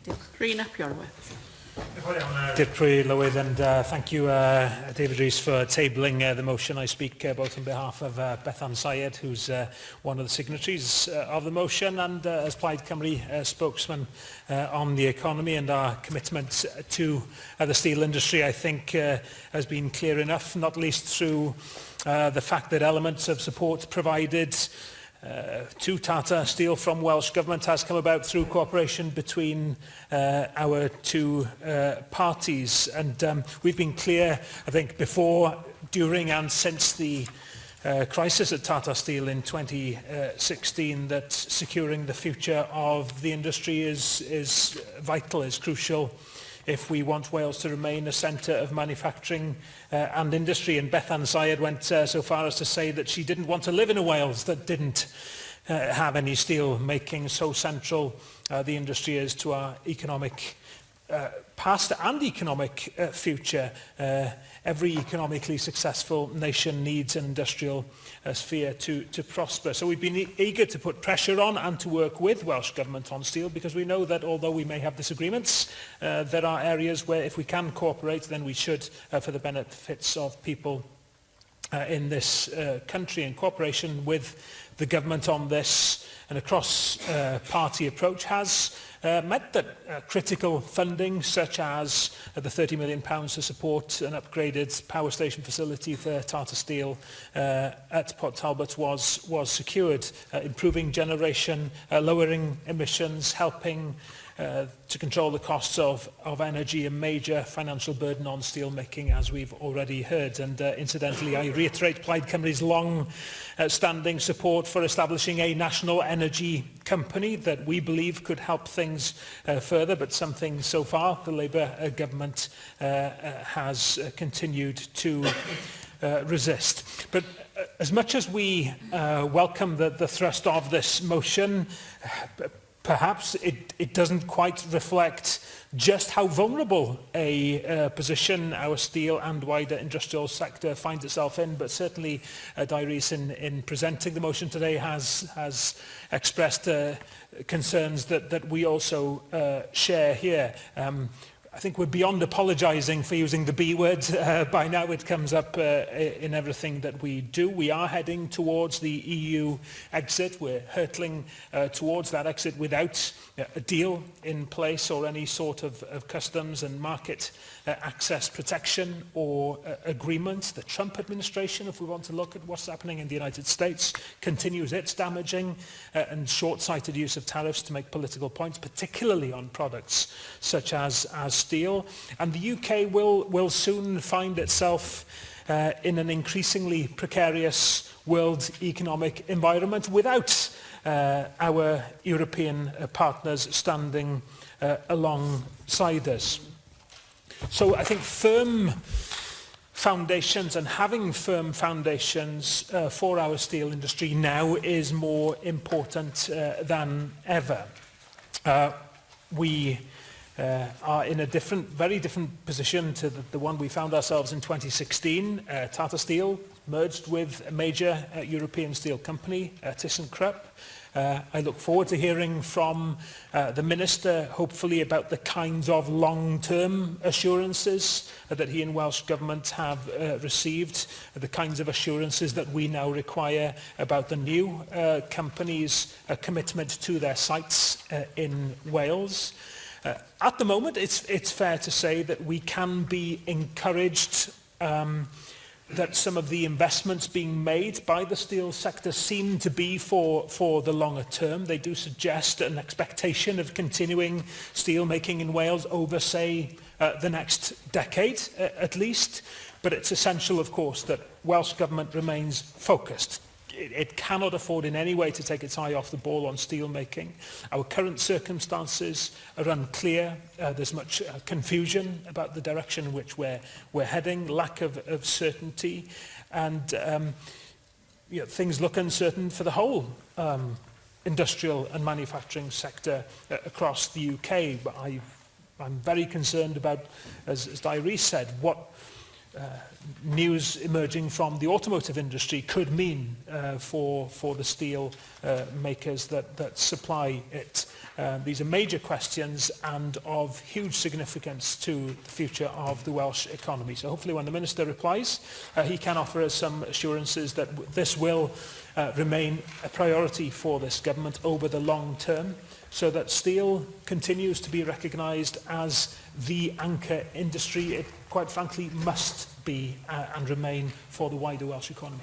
Diolch. Rhys ap Iorwerth. Dipri Lywydd, and thank you, David Rees, for tabling the motion. I speak both on behalf of Bethan Syed, who's one of the signatories of the motion, and as Plaid Cymru spokesman on the economy, and our commitment to the steel industry, I think, has been clear enough, not least through the fact that elements of support provided to Tata Steel from Welsh Government has come about through cooperation between our two parties. And we've been clear, I think, before, during and since the crisis at Tata Steel in 2016, that securing the future of the industry is vital, is crucial, if we want Wales to remain a centre of manufacturing and industry. And Bethan Syed went so far as to say that she didn't want to live in a Wales that didn't have any steel making, so central the industry is to our economic past and economic future. Every economically successful nation needs an industrial sphere to prosper. So we've been eager to put pressure on and to work with Welsh Government on steel, because we know that although we may have disagreements, there are areas where if we can cooperate, then we should, for the benefits of people in this country. In cooperation with the government on this, and a cross-party approach has meant that critical funding, such as the £30 million to support an upgraded power station facility for Tata Steel at Port Talbot, was secured, improving generation, lowering emissions, helping to control the costs of energy, a major financial burden on steel making, as we've already heard. And incidentally, I reiterate Plaid Cymru's long-standing support for establishing a national energy company that we believe could help things further, but something so far the Labour government has continued to resist. But as much as we welcome the thrust of this motion, perhaps it doesn't quite reflect just how vulnerable a position our steel and wider industrial sector finds itself in. But certainly, Rees, in presenting the motion today, has expressed concerns that we also share here. I think we're beyond apologising for using the B word. By now it comes up in everything that we do. We are heading towards the EU exit. We're hurtling towards that exit without a deal in place or any sort of customs and market access protection or agreement. The Trump administration, if we want to look at what's happening in the United States, continues its damaging and short-sighted use of tariffs to make political points, particularly on products such as steel. And the UK will soon find itself in an increasingly precarious world economic environment without our European partners standing alongside us. So I think firm foundations, and having firm foundations for our steel industry now, is more important than ever. We are in a very different position to the one we found ourselves in 2016. Tata Steel merged with a major European steel company, ThyssenKrupp. I look forward to hearing from the Minister, hopefully, about the kinds of long-term assurances that he and Welsh Government have received, the kinds of assurances that we now require about the new company's commitment to their sites in Wales. At the moment, it's fair to say that we can be encouraged that some of the investments being made by the steel sector seem to be for the longer term. They do suggest an expectation of continuing steel making in Wales over, say, the next decade at least. But it's essential, of course, that Welsh Government remains focused. It cannot afford in any way to take its eye off the ball on steel making. Our current circumstances are unclear. There's much confusion about the direction in which we're heading, lack of certainty, and things look uncertain for the whole industrial and manufacturing sector across the UK. But I'm very concerned about, as Rees said, what news emerging from the automotive industry could mean for the steel makers that supply it. These are major questions and of huge significance to the future of the Welsh economy. So hopefully when the Minister replies, he can offer us some assurances that this will remain a priority for this government over the long term, so that steel continues to be recognised as the anchor industry it quite frankly must be and remain for the wider Welsh economy.